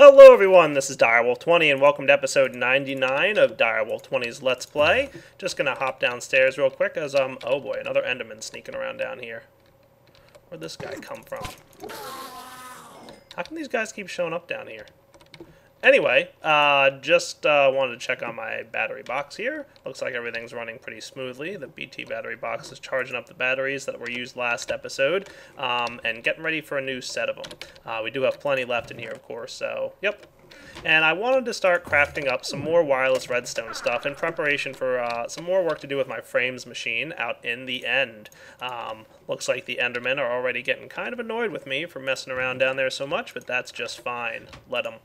Hello everyone, this is Direwolf20 and welcome to episode 99 of Direwolf20's Let's Play. Just gonna hop downstairs real quick as oh boy, another Enderman sneaking around down here. Where'd this guy come from? How come these guys keep showing up down here? Anyway, just wanted to check on my battery box here. Looks like everything's running pretty smoothly. The BT battery box is charging up the batteries that were used last episode, and getting ready for a new set of them. We do have plenty left in here, of course, so, yep. And I wanted to start crafting up some more wireless redstone stuff in preparation for some more work to do with my frames machine out in the end. Looks like the Endermen are already getting kind of annoyed with me for messing around down there so much, but that's just fine. Let them.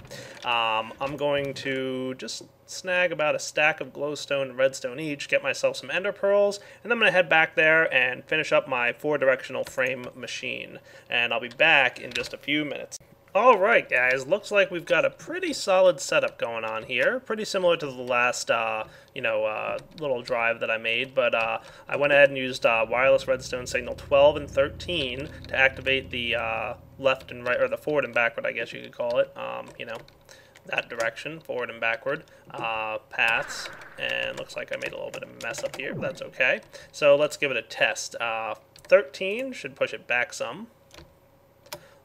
I'm going to just snag about a stack of glowstone and redstone each, get myself some ender pearls, and then I'm going to head back there and finish up my 4-directional frame machine. And I'll be back in just a few minutes. Alright guys, looks like we've got a pretty solid setup going on here. Pretty similar to the last, little drive that I made, but I went ahead and used wireless redstone signal 12 and 13 to activate the left and right, or the forward and backward, I guess you could call it, that direction, forward and backward paths, and looks like I made a little bit of a mess up here, but that's okay. So let's give it a test. 13 should push it back some.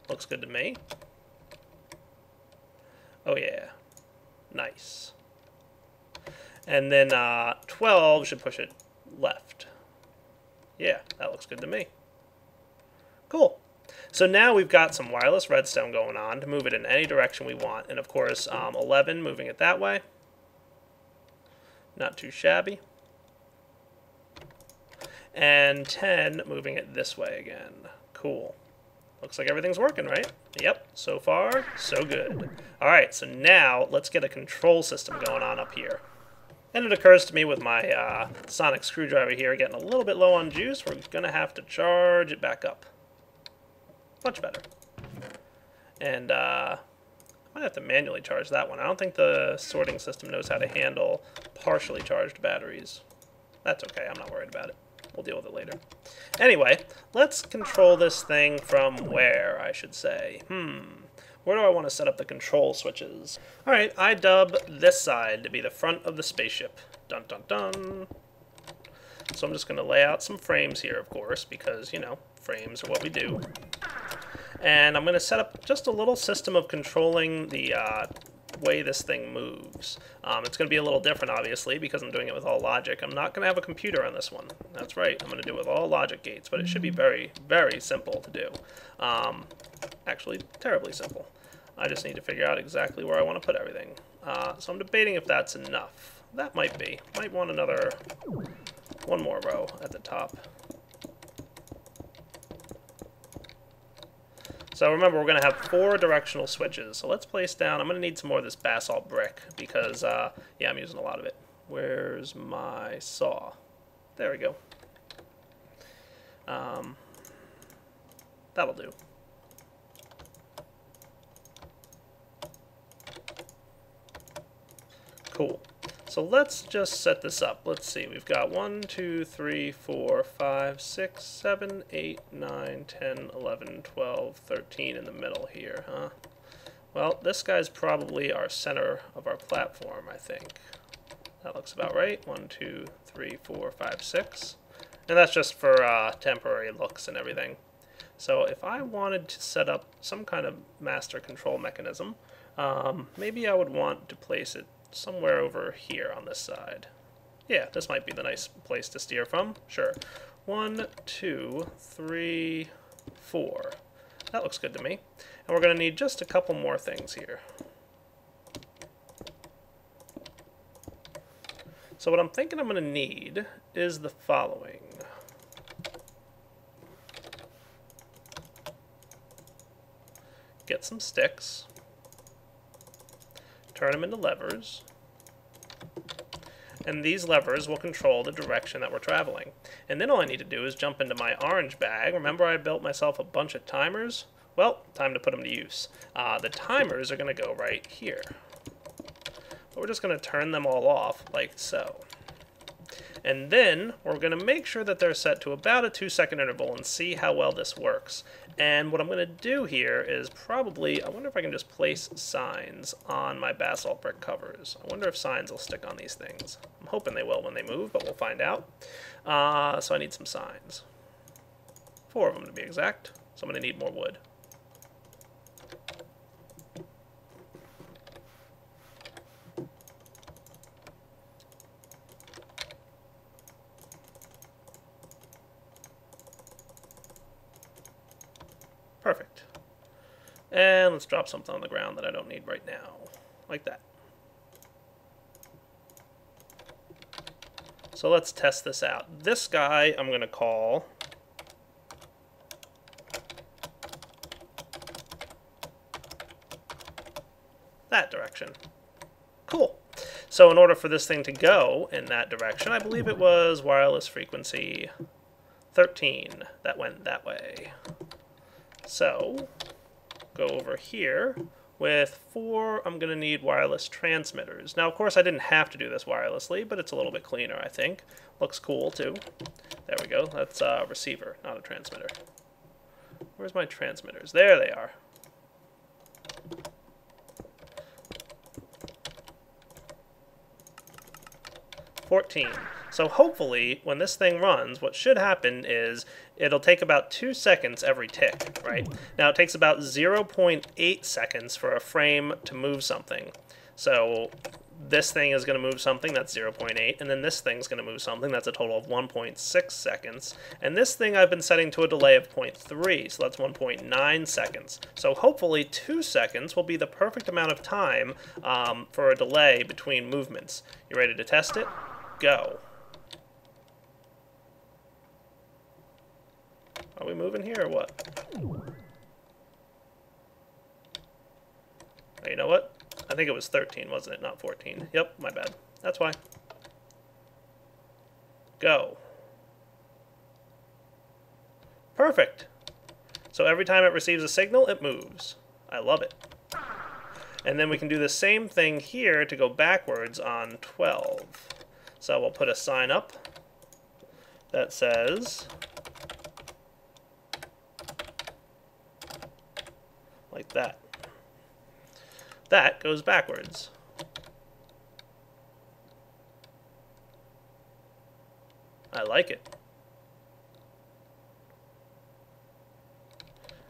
Looks good to me. Oh yeah, nice. And then 12 should push it left. Yeah, that looks good to me. Cool. So now we've got some wireless redstone going on to move it in any direction we want. And of course, 11 moving it that way. Not too shabby. And 10 moving it this way again. Cool. Looks like everything's working, right? Yep, so far, so good. Alright, so now let's get a control system going on up here. And it occurs to me with my sonic screwdriver here getting a little bit low on juice, we're going to have to charge it back up. Much better. And I might have to manually charge that one. I don't think the sorting system knows how to handle partially charged batteries. That's okay, I'm not worried about it. We'll deal with it later. Anyway, let's control this thing from where, I should say. Where do I want to set up the control switches? Alright, I dub this side to be the front of the spaceship. Dun dun dun. So I'm just going to lay out some frames here, of course, because, frames are what we do. And I'm going to set up just a little system of controlling the way this thing moves. It's going to be a little different, obviously, because I'm doing it with all logic. I'm not going to have a computer on this one. That's right, I'm going to do it with all logic gates, but it should be very, very simple to do. Actually, terribly simple. I just need to figure out exactly where I want to put everything. So I'm debating if that's enough. That might be. Might want one more row at the top. So remember, we're going to have 4 directional switches. So let's place down, I'm going to need some more of this basalt brick because, yeah, I'm using a lot of it. Where's my saw? There we go. That'll do. Cool. So let's just set this up. Let's see, we've got 1, 2, 3, 4, 5, 6, 7, 8, 9, 10, 11, 12, 13 in the middle here, huh? Well, this guy's probably our center of our platform, I think. That looks about right. 1, 2, 3, 4, 5, 6. And that's just for temporary looks and everything. So if I wanted to set up some kind of master control mechanism, maybe I would want to place it somewhere over here on this side. Yeah, this might be the nice place to steer from. Sure. 1, 2, 3, 4. That looks good to me. And we're going to need just a couple more things here. So what I'm thinking I'm going to need is the following. Get some sticks. Turn them into levers, and these levers will control the direction that we're traveling. And then all I need to do is jump into my orange bag. Remember I built myself a bunch of timers? Well, time to put them to use. The timers are going to go right here. But we're just going to turn them all off like so. And then we're going to make sure that they're set to about a 2-second interval and see how well this works. And what I'm going to do here is probably, I wonder if I can just place signs on my basalt brick covers. I wonder if signs will stick on these things. I'm hoping they will when they move, but we'll find out. So I need some signs. 4 of them to be exact. So I'm going to need more wood. Perfect. And let's drop something on the ground that I don't need right now. Like that. So let's test this out. This guy I'm going to call that direction. Cool. So in order for this thing to go in that direction, I believe it was wireless frequency 13 that went that way. So, go over here. With 4, I'm going to need wireless transmitters. Now, of course, I didn't have to do this wirelessly, but it's a little bit cleaner, I think. Looks cool, too. There we go. That's a receiver, not a transmitter. Where's my transmitters? There they are. $14. So hopefully, when this thing runs, what should happen is it'll take about 2 seconds every tick, right? Now, it takes about 0.8 seconds for a frame to move something. So this thing is going to move something, that's 0.8, and then this thing's going to move something, that's a total of 1.6 seconds. And this thing I've been setting to a delay of 0.3, so that's 1.9 seconds. So hopefully 2 seconds will be the perfect amount of time for a delay between movements. You ready to test it? Go. Are we moving here or what? Oh, you know what? I think it was 13, wasn't it? Not 14. Yep, my bad. That's why. Go. Perfect. So every time it receives a signal, it moves. I love it. And then we can do the same thing here to go backwards on 12. So we'll put a sign up that says, like that. That goes backwards. I like it.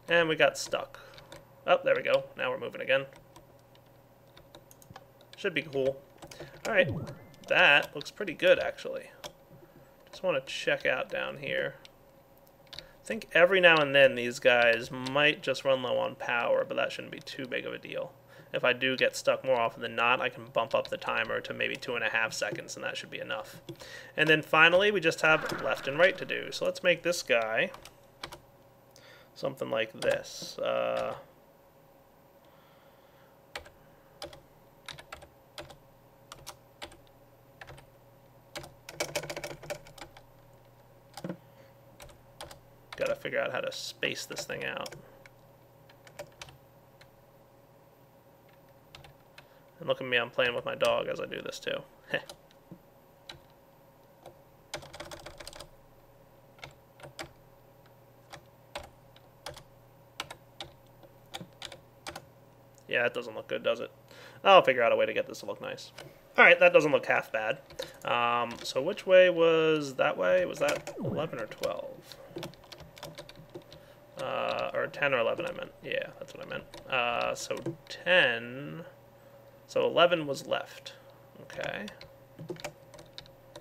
And we got stuck. Oh, there we go. Now we're moving again. Should be cool. Alright. That looks pretty good, actually. Just want to check out down here. I think every now and then these guys might just run low on power, but that shouldn't be too big of a deal. If I do get stuck more often than not, I can bump up the timer to maybe 2.5 seconds, and that should be enough. And then finally, we just have left and right to do. So let's make this guy something like this. Gotta figure out how to space this thing out. And look at me, I'm playing with my dog as I do this too. Yeah, it doesn't look good, does it? I'll figure out a way to get this to look nice. Alright, that doesn't look half bad. So which way was that way? Was that 11 or 12? Or 10 or 11 I meant. Yeah, that's what I meant. So 10... So 11 was left. Okay.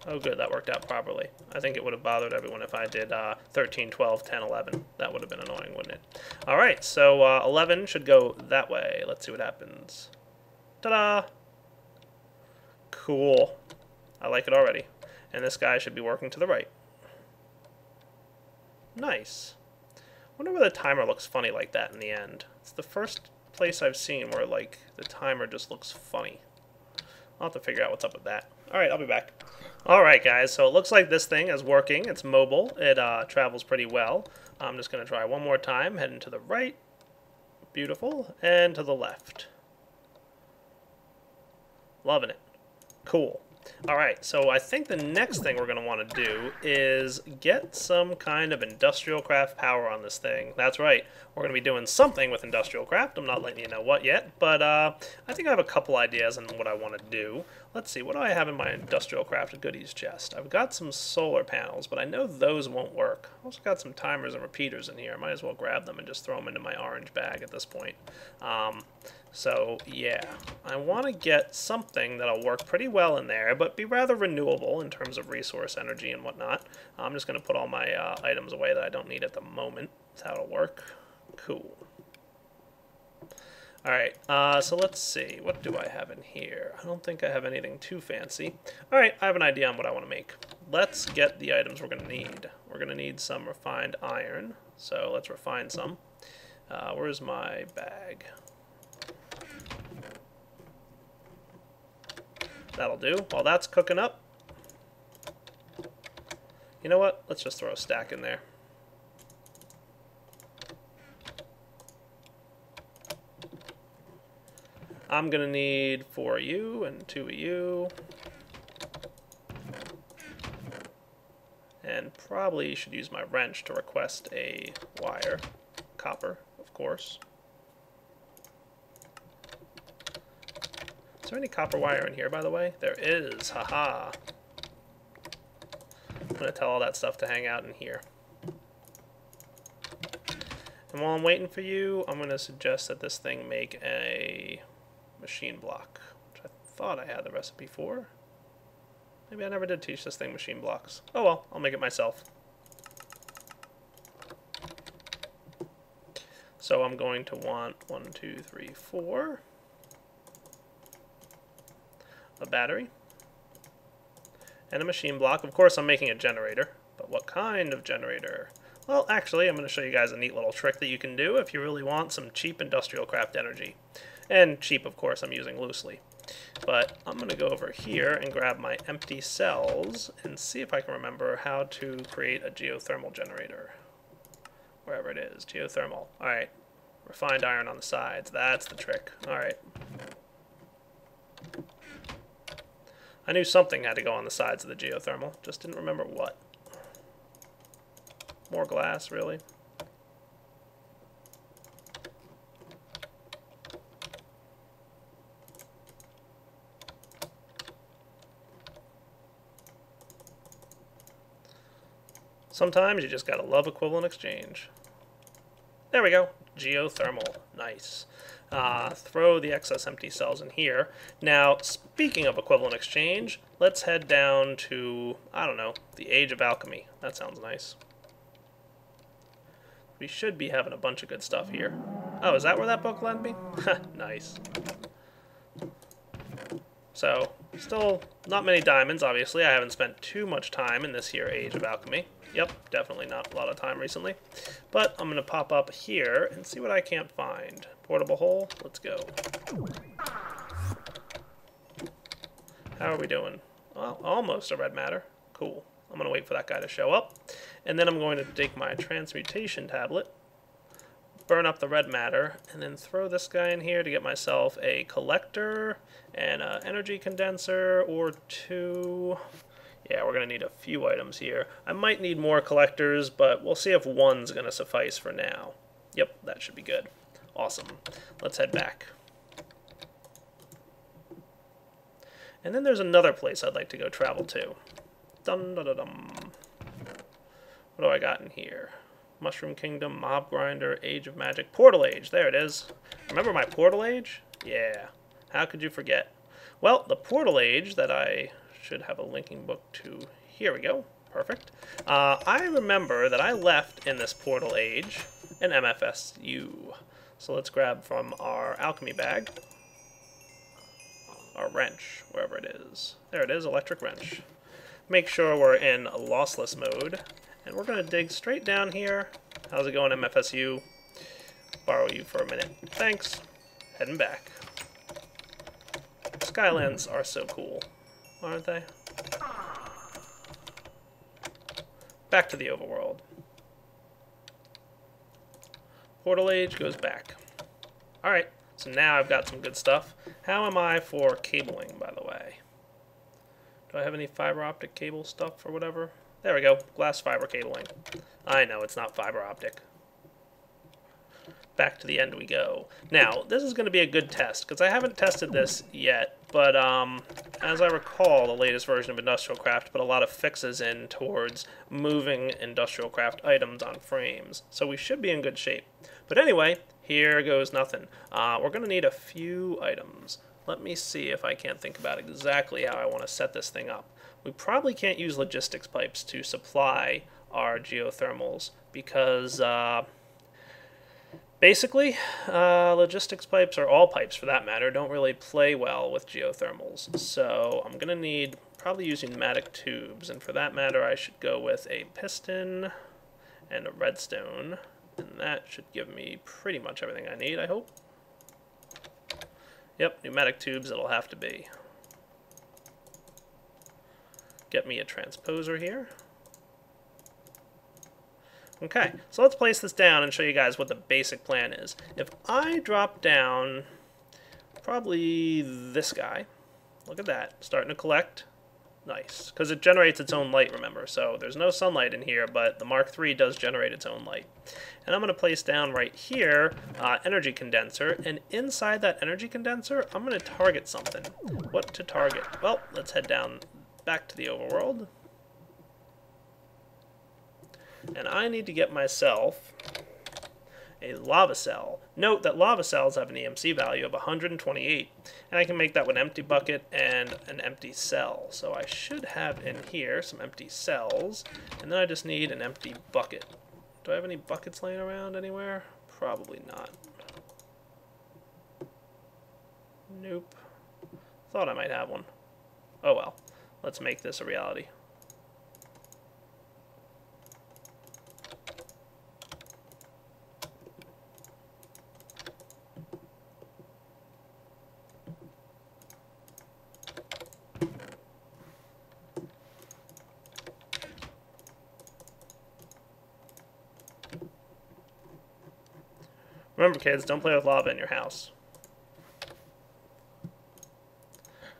Oh good, that worked out properly. I think it would have bothered everyone if I did 13, 12, 10, 11. That would have been annoying, wouldn't it? Alright, so 11 should go that way. Let's see what happens. Ta-da! Cool. I like it already. And this guy should be working to the right. Nice. I wonder where the timer looks funny like that in the end. It's the first place I've seen where, like, the timer just looks funny. I'll have to figure out what's up with that. Alright, I'll be back. Alright, guys, so it looks like this thing is working. It's mobile. It travels pretty well. I'm just going to try one more time. Heading to the right. Beautiful. And to the left. Loving it. Cool. Alright, so I think the next thing we're going to want to do is get some kind of industrial craft power on this thing. That's right, we're going to be doing something with industrial craft. I'm not letting you know what yet, but I think I have a couple ideas on what I want to do. Let's see, what do I have in my industrial craft goodies chest? I've got some solar panels, but I know those won't work. I've also got some timers and repeaters in here. I might as well grab them and just throw them into my orange bag at this point. So, yeah, I want to get something that'll work pretty well in there, but be rather renewable in terms of resource energy and whatnot. I'm just going to put all my items away that I don't need at the moment. That's how it'll work. Cool. Alright, so let's see. What do I have in here? I don't think I have anything too fancy. Alright, I have an idea on what I want to make. Let's get the items we're going to need. We're going to need some refined iron, so let's refine some. Where's my bag? That'll do. While that's cooking up, you know what? Let's just throw a stack in there. I'm going to need 4 of you and 2 of you. And probably should use my wrench to request a wire. Copper, of course. Is there any copper wire in here, by the way? There is. Haha. I'm going to tell all that stuff to hang out in here. And while I'm waiting for you, I'm going to suggest that this thing make a machine block, which I thought I had the recipe for. Maybe I never did teach this thing machine blocks. Oh well, I'll make it myself. So I'm going to want 1, 2, 3, 4. A battery. And a machine block. Of course I'm making a generator. But what kind of generator? Well, actually, I'm going to show you guys a neat little trick that you can do if you really want some cheap industrial craft energy. And cheap, of course, I'm using loosely. But I'm going to go over here and grab my empty cells and see if I can remember how to create a geothermal generator. Wherever it is, geothermal. Alright, refined iron on the sides. That's the trick. Alright. I knew something had to go on the sides of the geothermal, just didn't remember what. More glass, really? Sometimes you just gotta love equivalent exchange. There we go. Geothermal. Nice. Throw the excess empty cells in here. Now, speaking of equivalent exchange, let's head down to, I don't know, the Age of Alchemy. That sounds nice. We should be having a bunch of good stuff here. Oh, is that where that book led me? Nice. So, still not many diamonds, obviously. I haven't spent too much time in this here Age of Alchemy. Yep, definitely not a lot of time recently. But I'm going to pop up here and see what I can't find. Portable hole? Let's go. How are we doing? Well, almost a red matter. Cool. I'm going to wait for that guy to show up. And then I'm going to take my transmutation tablet, burn up the red matter, and then throw this guy in here to get myself a collector and an energy condenser or 2. Yeah, we're going to need a few items here. I might need more collectors, but we'll see if 1's going to suffice for now. Yep, that should be good. Awesome. Let's head back. And then there's another place I'd like to go travel to. Dum da da dum. What do I got in here? Mushroom Kingdom, Mob Grinder, Age of Magic, Portal Age. There it is. Remember my Portal Age? Yeah. How could you forget? Well, the Portal Age that I should have a linking book to. Here we go. Perfect. I remember that I left in this Portal Age an MFSU. So let's grab from our alchemy bag our wrench, wherever it is. There it is, electric wrench. Make sure we're in lossless mode. And we're going to dig straight down here. How's it going, MFSU? Borrow you for a minute. Thanks. Heading back. Skylands are so cool, aren't they? Back to the overworld. Portal Age goes back. Alright, so now I've got some good stuff. How am I for cabling, by the way? Do I have any fiber optic cable stuff or whatever? There we go. Glass fiber cabling. I know, it's not fiber optic. Back to the end we go. Now, this is going to be a good test, because I haven't tested this yet, but as I recall, the latest version of Industrial Craft put a lot of fixes in towards moving Industrial Craft items on frames, so we should be in good shape. But anyway, here goes nothing. We're going to need a few items. Let me see if I can't think about exactly how I want to set this thing up. We probably can't use logistics pipes to supply our geothermals, because basically, logistics pipes, or all pipes for that matter, don't really play well with geothermals. So I'm going to need probably using pneumatic tubes, and for that matter I should go with a piston and a redstone, and that should give me pretty much everything I need, I hope. Yep, pneumatic tubes it'll have to be. Get me a transposer here. Okay, so let's place this down and show you guys what the basic plan is. If I drop down probably this guy, look at that, starting to collect. Nice, because it generates its own light, remember. So there's no sunlight in here, but the Mark III does generate its own light. And I'm going to place down right here energy condenser, and inside that energy condenser, I'm going to target something. What to target? Well, let's head down back to the overworld. And I need to get myself a lava cell. Note that lava cells have an EMC value of 128, and I can make that with an empty bucket and an empty cell. So I should have in here some empty cells, and then I just need an empty bucket. Do I have any buckets laying around anywhere? Probably not. Nope. Thought I might have one. Oh well. Let's make this a reality. Remember, kids, don't play with lava in your house.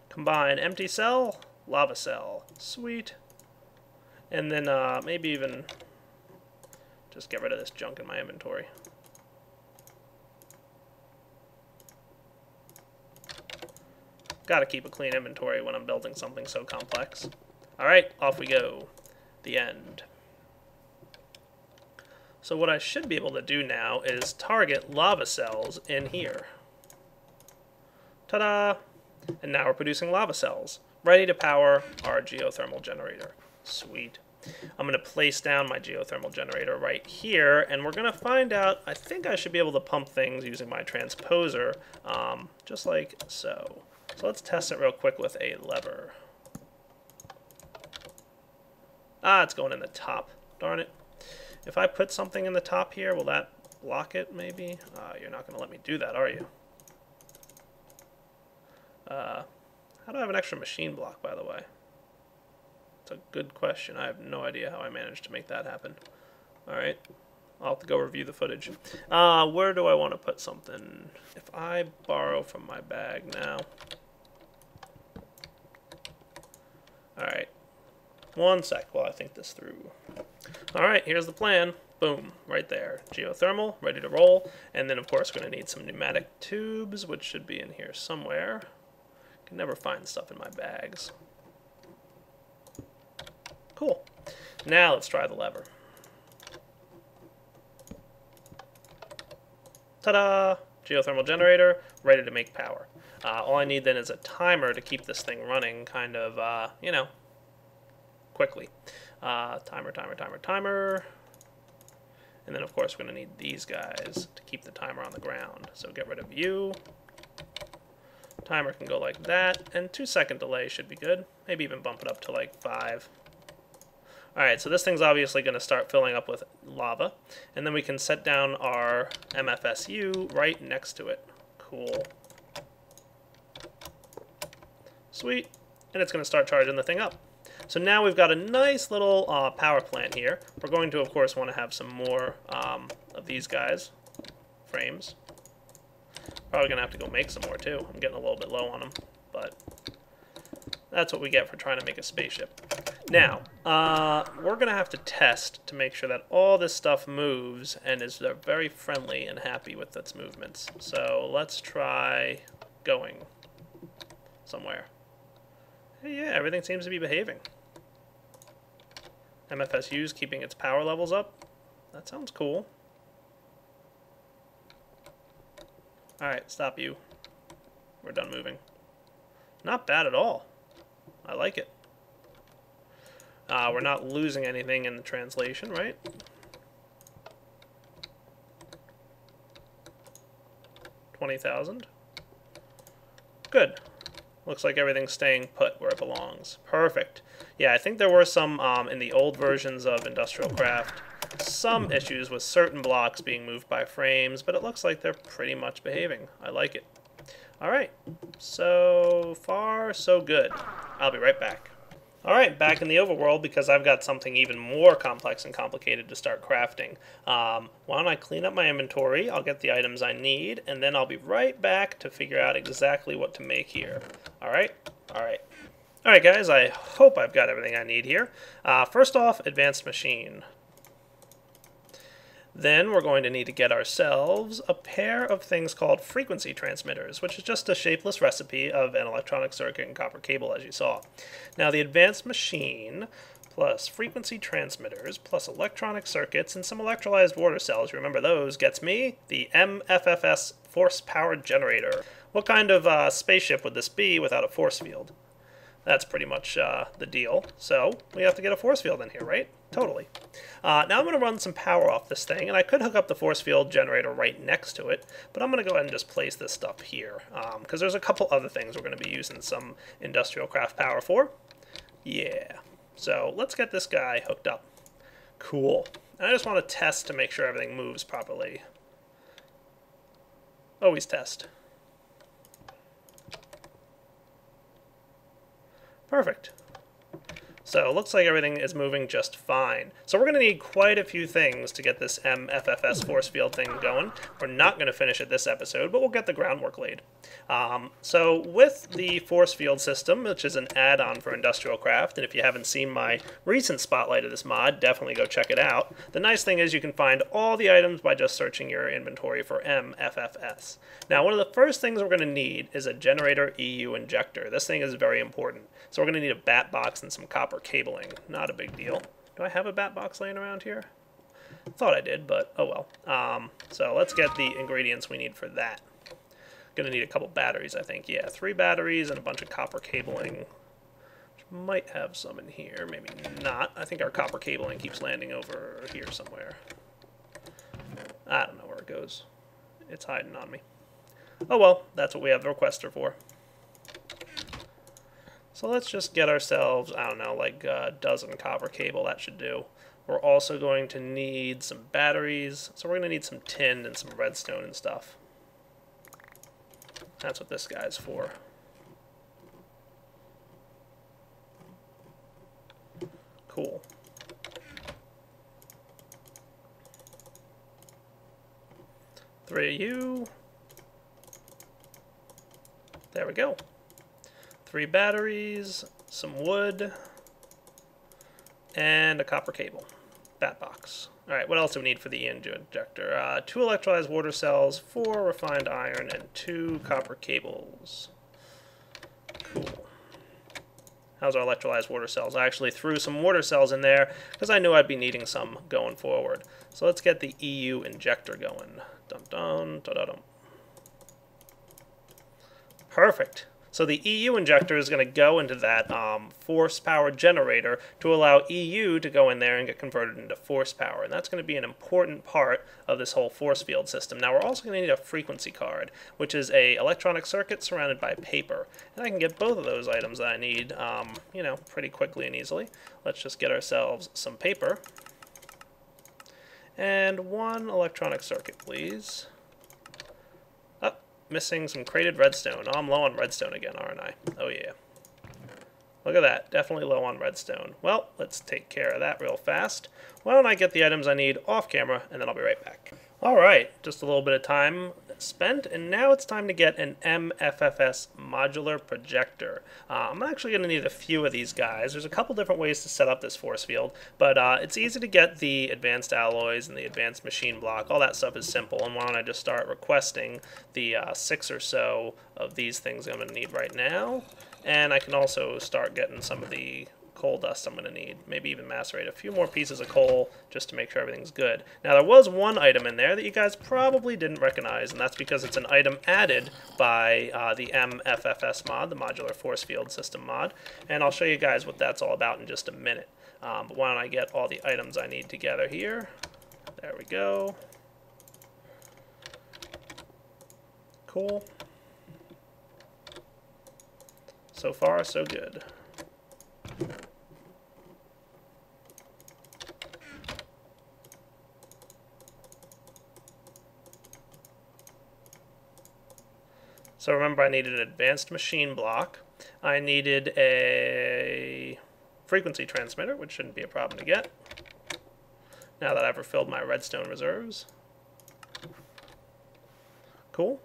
Combine empty cell, lava cell. Sweet. And then maybe even just get rid of this junk in my inventory. Gotta keep a clean inventory when I'm building something so complex. Alright, off we go. The end. So what I should be able to do now is target lava cells in here. Ta-da! And now we're producing lava cells, ready to power our geothermal generator. Sweet. I'm going to place down my geothermal generator right here, and we're going to find out, I think I should be able to pump things using my transposer, just like so. So let's test it real quick with a lever. Ah, it's going in the top. Darn it. If I put something in the top here, will that block it maybe? You're not going to let me do that, are you? How do I have an extra machine block, by the way? It's a good question. I have no idea how I managed to make that happen. Alright, I'll have to go review the footage. Where do I want to put something? If I borrow from my bag now. Alright, one sec while I think this through. Alright, here's the plan. Boom, right there. Geothermal, ready to roll. And then, of course, we're going to need some pneumatic tubes, which should be in here somewhere. Can never find stuff in my bags. Cool. Now let's try the lever. Ta-da! Geothermal generator, ready to make power. All I need then is a timer to keep this thing running kind of, you know, quickly. Timer, timer, timer, timer. And then, of course, we're going to need these guys to keep the timer on the ground. So get rid of you. Timer can go like that, and 2-second delay should be good. Maybe even bump it up to like 5. Alright, so this thing's obviously going to start filling up with lava, and then we can set down our MFSU right next to it. Cool. Sweet. And it's going to start charging the thing up. So now we've got a nice little power plant here. We're going to, of course, want to have some more of these guys, frames. Probably going to have to go make some more, too. I'm getting a little bit low on them, but That's what we get for trying to make a spaceship. Now, we're going to have to test to make sure that all this stuff moves and is very friendly and happy with its movements. So let's try going somewhere. Hey, yeah, everything seems to be behaving. MFSU's keeping its power levels up. That sounds cool. Alright, stop you. We're done moving. Not bad at all. I like it. We're not losing anything in the translation, right? $20,000. Good. Looks like everything's staying put where it belongs. Perfect. Yeah, I think there were some, in the old versions of Industrial Craft, some issues with certain blocks being moved by frames, but it looks like they're pretty much behaving. I like it. Alright, so far so good. I'll be right back. Alright, back in the overworld because I've got something even more complex and complicated to start crafting. Why don't I clean up my inventory, I'll get the items I need, and then I'll be right back to figure out exactly what to make here. Alright? Alright. Alright guys, I hope I've got everything I need here. First off, advanced machine. Then we're going to need to get ourselves a pair of things called frequency transmitters, which is just a shapeless recipe of an electronic circuit and copper cable, as you saw. Now, the advanced machine plus frequency transmitters plus electronic circuits and some electrolyzed water cells, remember those, gets me the MFFS force-powered generator. What kind of spaceship would this be without a force field? That's pretty much the deal. So we have to get a force field in here, right? Totally. Now I'm going to run some power off this thing, and I could hook up the force field generator right next to it, but I'm going to go ahead and just place this stuff here, because there's a couple other things we're going to be using some industrial craft power for. Yeah. So let's get this guy hooked up. Cool. And I just want to test to make sure everything moves properly. Always test. Perfect. So it looks like everything is moving just fine. So we're going to need quite a few things to get this MFFS force field thing going. We're not going to finish it this episode, but we'll get the groundwork laid. So with the force field system, which is an add-on for Industrial Craft, and if you haven't seen my recent spotlight of this mod, definitely go check it out. The nice thing is you can find all the items by just searching your inventory for MFFS. Now, one of the first things we're going to need is a generator EU injector. This thing is very important. So we're going to need a bat box and some copper cabling. Not a big deal. Do I have a bat box laying around here? Thought I did, but oh well. So let's get the ingredients we need for that. Gonna need a couple batteries, I think. Yeah, 3 batteries and a bunch of copper cabling. Which might have some in here, maybe not. I think our copper cabling keeps landing over here somewhere. I don't know where it goes. It's hiding on me. Oh well, that's what we have the requester for. So let's just get ourselves, I don't know, like a dozen copper cable. That should do. We're also going to need some batteries. So we're going to need some tin and some redstone and stuff. That's what this guy's for. Cool. Three of you. There we go. 3 batteries, some wood, and a copper cable. Bat box. Alright, what else do we need for the injector? 2 electrolyzed water cells, 4 refined iron, and 2 copper cables. Cool. How's our electrolyzed water cells? I actually threw some water cells in there because I knew I'd be needing some going forward. So let's get the EU injector going. Dun dun dun dun dun. Perfect. So the EU injector is going to go into that force power generator to allow EU to go in there and get converted into force power. And that's going to be an important part of this whole force field system. Now we're also going to need a frequency card, which is a electronic circuit surrounded by paper. And I can get both of those items that I need, you know, pretty quickly and easily. Let's just get ourselves some paper. And 1 electronic circuit, please. Missing some crated redstone. Oh, I'm low on redstone again, aren't I? Oh, yeah. Look at that. Definitely low on redstone. Well, let's take care of that real fast. Why don't I get the items I need off camera, and then I'll be right back. All right. Just a little bit of time spent, and now it's time to get an MFFS modular projector. I'm actually going to need a few of these guys. There's a couple different ways to set up this force field, but it's easy to get the advanced alloys and the advanced machine block. All that stuff is simple, and why don't I just start requesting the 6 or so of these things I'm going to need right now, and I can also start getting some of the coal dust I'm going to need. Maybe even macerate a few more pieces of coal just to make sure everything's good. Now there was one item in there that you guys probably didn't recognize, and that's because it's an item added by the MFFS mod, the Modular Force Field System mod, and I'll show you guys what that's all about in just a minute. But why don't I get all the items I need together here. There we go. Cool. So far, so good. So remember, I needed an advanced machine block. I needed a frequency transmitter, which shouldn't be a problem to get, now that I've refilled my redstone reserves. Cool.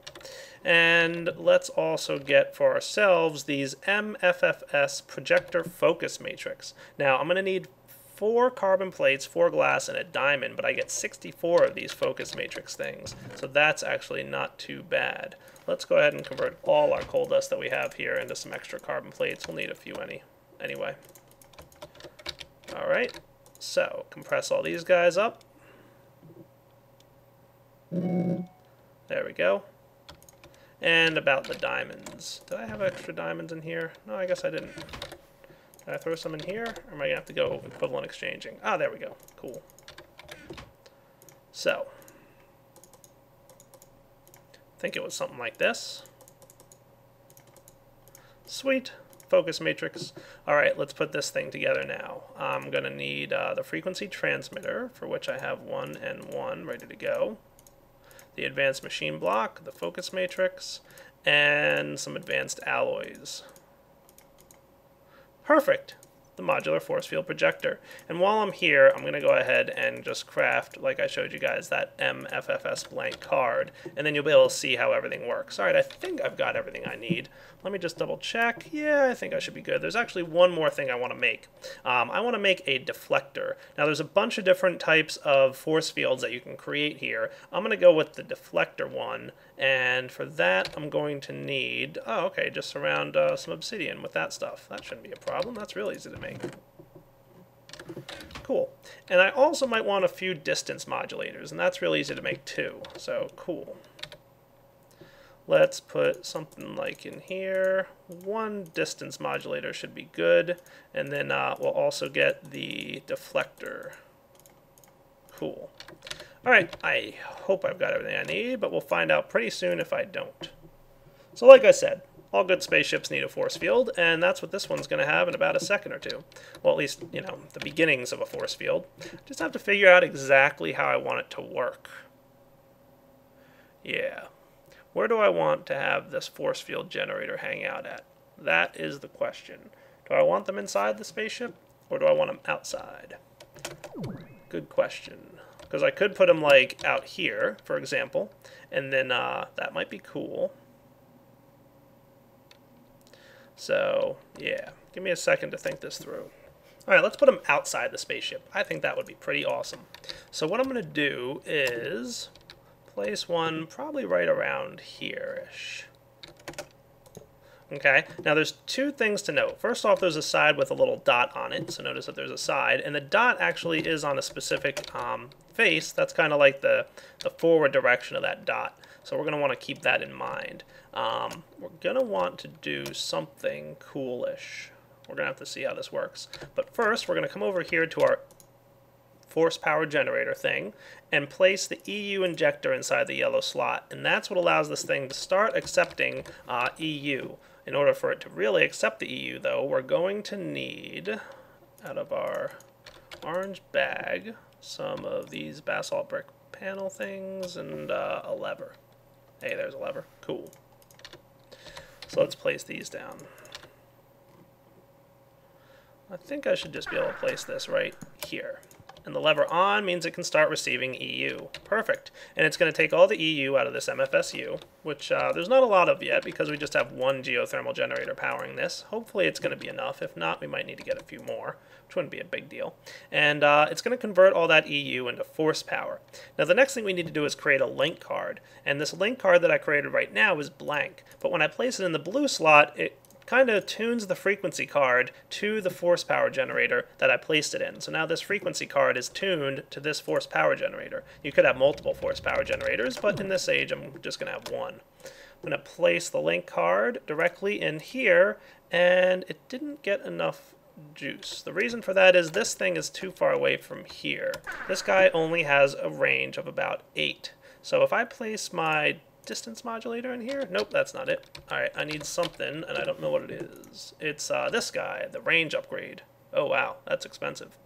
And let's also get for ourselves these MFFS projector focus matrix. Now I'm going to need 4 carbon plates, 4 glass, and a diamond, but I get 64 of these focus matrix things, so that's actually not too bad. Let's go ahead and convert all our coal dust that we have here into some extra carbon plates. We'll need a few anyway. Alright, so compress all these guys up. There we go. And about the diamonds. Did I have extra diamonds in here? No, I guess I didn't. Did I throw some in here? Or am I going to have to go equivalent exchanging? Ah, there we go. Cool. So, I think it was something like this. Sweet. Focus matrix. Alright, let's put this thing together now. I'm going to need the frequency transmitter, for which I have 1 and 1 ready to go. The advanced machine block, the focus matrix, and some advanced alloys. Perfect! The modular force field projector. And while I'm here, I'm going to go ahead and just craft, like I showed you guys, that MFFS blank card, and then you'll be able to see how everything works. Alright, I think I've got everything I need. Let me just double check. Yeah, I think I should be good. There's actually one more thing I want to make. I want to make a deflector. Now there's a bunch of different types of force fields that you can create here. I'm going to go with the deflector one, and for that I'm going to need, oh okay, just surround some obsidian with that stuff. That shouldn't be a problem. That's real easy to make. Cool. And I also might want a few distance modulators, and that's real easy to make too. So cool. Let's put something like in here. 1 distance modulator should be good. And then we'll also get the deflector. Cool. Alright, I hope I've got everything I need, but we'll find out pretty soon if I don't. So like I said, all good spaceships need a force field, and that's what this one's going to have in about a second or two. Well, at least, you know, the beginnings of a force field. Just have to figure out exactly how I want it to work. Yeah. Where do I want to have this force field generator hang out at? That is the question. Do I want them inside the spaceship, or do I want them outside? Good question. Because I could put them, like, out here, for example, and then that might be cool. So, yeah. Give me a second to think this through. Alright, let's put them outside the spaceship. I think that would be pretty awesome. So what I'm going to do is place one probably right around here-ish. Okay, now there's 2 things to note. First off, there's a side with a little dot on it, so notice that there's a side, and the dot actually is on a specific face. That's kind of like the forward direction of that dot, so we're going to want to keep that in mind. We're going to want to do something coolish. We're going to have to see how this works. But first, we're going to come over here to our force power generator thing and place the EU injector inside the yellow slot, and that's what allows this thing to start accepting EU. In order for it to really accept the EU, though, we're going to need, out of our orange bag, some of these basalt brick panel things and a lever. Hey, there's a lever. Cool. So let's place these down. I think I should just be able to place this right here. And the lever on means it can start receiving EU. Perfect. And it's going to take all the EU out of this MFSU, which there's not a lot of yet because we just have one geothermal generator powering this. Hopefully it's going to be enough. If not, we might need to get a few more, which wouldn't be a big deal. And it's going to convert all that EU into force power. Now the next thing we need to do is create a link card. And this link card that I created right now is blank. But when I place it in the blue slot, it kind of tunes the frequency card to the force power generator that I placed it in. So now this frequency card is tuned to this force power generator. You could have multiple force power generators, but in this age I'm just going to have one. I'm going to place the link card directly in here, and it didn't get enough juice. The reason for that is this thing is too far away from here. This guy only has a range of about 8. So if I place my distance modulator in here? Nope, that's not it. Alright, I need something, and I don't know what it is. It's this guy, the range upgrade. Oh wow, that's expensive.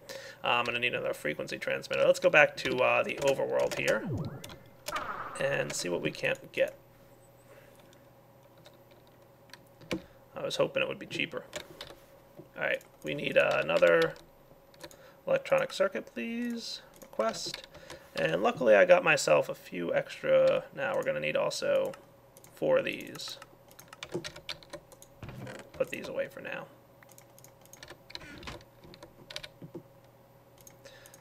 I'm going to need another frequency transmitter. Let's go back to the overworld here and see what we can't get. I was hoping it would be cheaper. Alright, we need another electronic circuit, please. Request. And luckily I got myself a few extra. Now we're going to need also 4 of these. Put these away for now.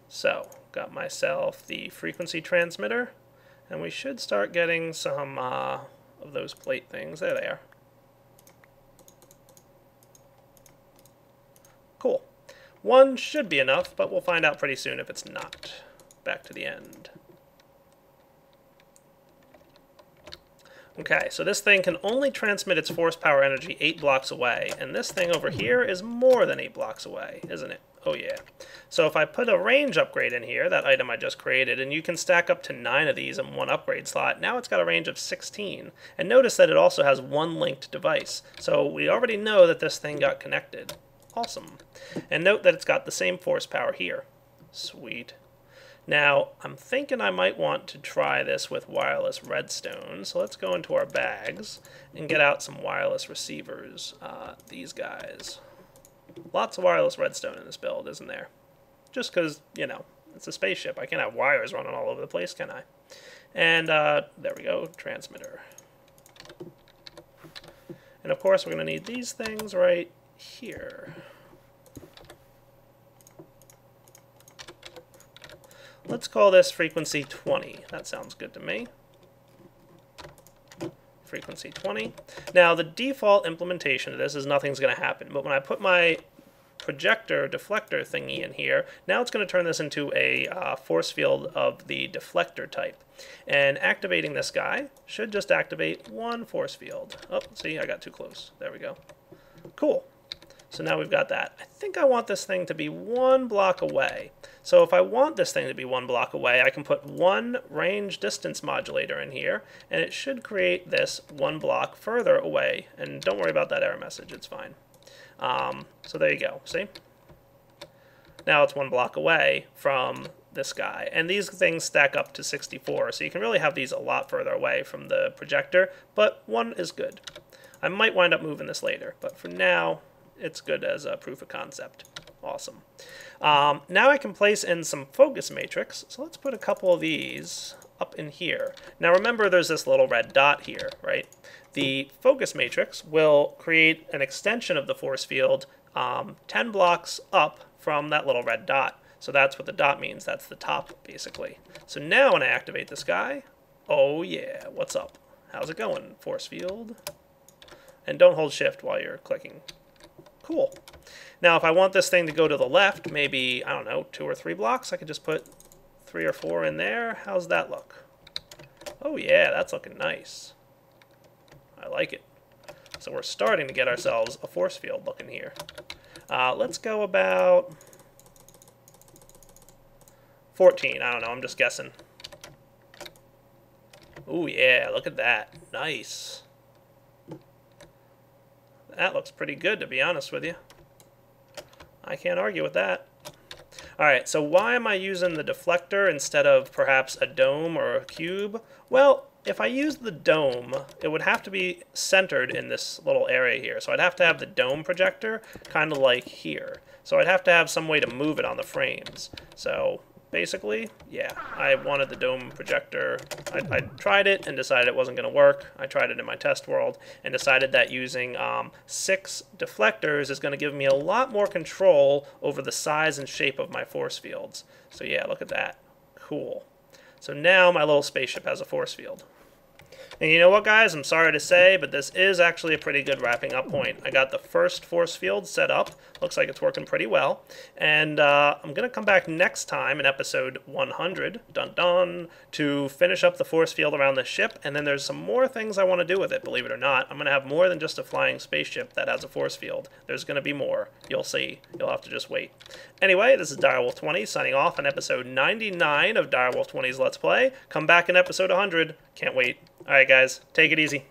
So, got myself the frequency transmitter, and we should start getting some of those plate things. There they are. Cool. 1 should be enough, but we'll find out pretty soon if it's not. Back to the end. Okay, so this thing can only transmit its force power energy 8 blocks away, and this thing over here is more than 8 blocks away, isn't it? Oh yeah. So if I put a range upgrade in here, that item I just created, and you can stack up to 9 of these in one upgrade slot, now it's got a range of 16. And notice that it also has 1 linked device, so we already know that this thing got connected. Awesome. And note that it's got the same force power here. Sweet. Now, I'm thinking I might want to try this with wireless redstone, so let's go into our bags and get out some wireless receivers. These guys. Lots of wireless redstone in this build, isn't there? Just because, you know, it's a spaceship. I can't have wires running all over the place, can I? And there we go, transmitter. And of course, we're going to need these things right here. Let's call this frequency 20. That sounds good to me. Frequency 20. Now, the default implementation of this is nothing's going to happen, but when I put my projector deflector thingy in here, now it's going to turn this into a force field of the deflector type. And activating this guy should just activate 1 force field. Oh, see, I got too close. There we go. Cool. So now we've got that. I think I want this thing to be 1 block away. So if I want this thing to be 1 block away, I can put 1 range distance modulator in here, and it should create this 1 block further away. And don't worry about that error message, it's fine. So there you go, see? Now it's 1 block away from this guy. And these things stack up to 64, so you can really have these a lot further away from the projector, but 1 is good. I might wind up moving this later, but for now, it's good as a proof of concept. Awesome. Now I can place in some focus matrix, so let's put a couple of these up in here. Now remember there's this little red dot here, right? The focus matrix will create an extension of the force field 10 blocks up from that little red dot. So that's what the dot means, that's the top basically. So now when I activate this guy, oh yeah, what's up? How's it going, force field? And don't hold shift while you're clicking. Cool. Now if I want this thing to go to the left, maybe, I don't know, 2 or 3 blocks, I could just put 3 or 4 in there. How's that look? Oh yeah, that's looking nice. I like it. So we're starting to get ourselves a force field looking here. Let's go about 14. I don't know, I'm just guessing. Oh yeah, look at that. Nice. That looks pretty good, to be honest with you. I can't argue with that. Alright, so why am I using the deflector instead of perhaps a dome or a cube? Well, if I use the dome, it would have to be centered in this little area here. So I'd have to have the dome projector kind of like here. So I'd have to have some way to move it on the frames. So basically. Yeah, I wanted the dome projector. I tried it and decided it wasn't going to work. I tried it in my test world and decided that using 6 deflectors is going to give me a lot more control over the size and shape of my force fields. So yeah, look at that. Cool. So now my little spaceship has a force field. And you know what, guys? I'm sorry to say, but this is actually a pretty good wrapping up point. I got the first force field set up. Looks like it's working pretty well. And I'm going to come back next time in episode 100, dun dun, to finish up the force field around the ship. And then there's some more things I want to do with it, believe it or not. I'm going to have more than just a flying spaceship that has a force field. There's going to be more. You'll see. You'll have to just wait. Anyway, this is Direwolf20 signing off on episode 99 of Direwolf20's Let's Play. Come back in episode 100. Can't wait. Alright guys, take it easy.